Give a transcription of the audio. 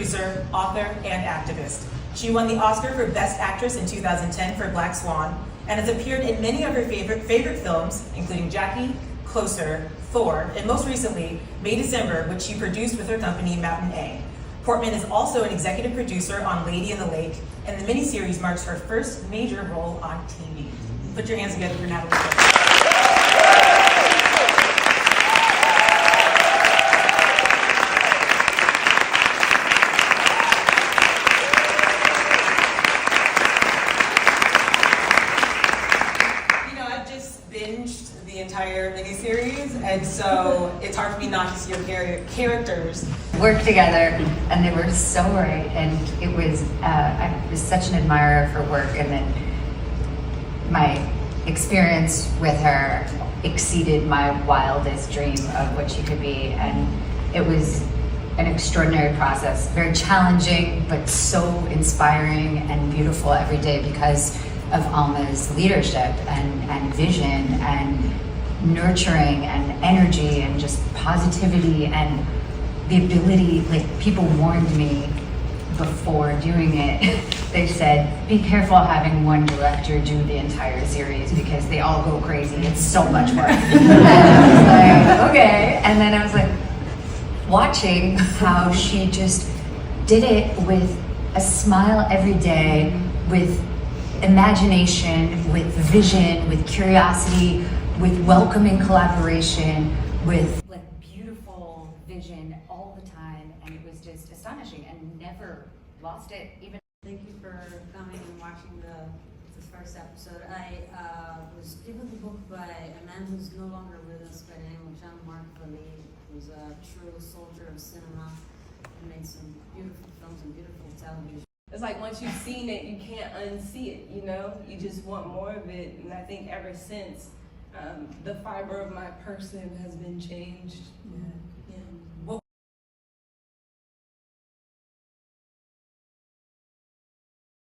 producer, author, and activist. She won the Oscar for Best Actress in 2010 for Black Swan, and has appeared in many of her favorite films, including Jackie, Closer, Thor, and most recently, May December, which she produced with her company, Mountain A. Portman is also an executive producer on Lady in the Lake, and the miniseries marks her first major role on TV. Put your hands together for Natalie Portman. Binged the entire miniseries, and so it's hard for me not to see your characters work together, and they were so right. And it was I was such an admirer of her work, and then my experience with her exceeded my wildest dream of what she could be, and it was an extraordinary process, very challenging, but so inspiring and beautiful every day because of Alma's leadership and vision and nurturing and energy and just positivity and the ability, like people warned me before doing it, they said, be careful having one director do the entire series because they all go crazy, it's so much work. And I was like, okay, and then I was like, watching how she just did it with a smile every day, with imagination, with vision, with curiosity, with welcoming collaboration, with like beautiful vision all the time, and it was just astonishing and never lost it even. Thank you for coming and watching this first episode. I was given the book by a man who's no longer with us by the name of Jean-Marc Vallée, who's a true soldier of cinema and made some beautiful films and beautiful television. It's like once you've seen it, you can't unsee it, you know? You just want more of it, and I think ever since, the fiber of my person has been changed. Yeah.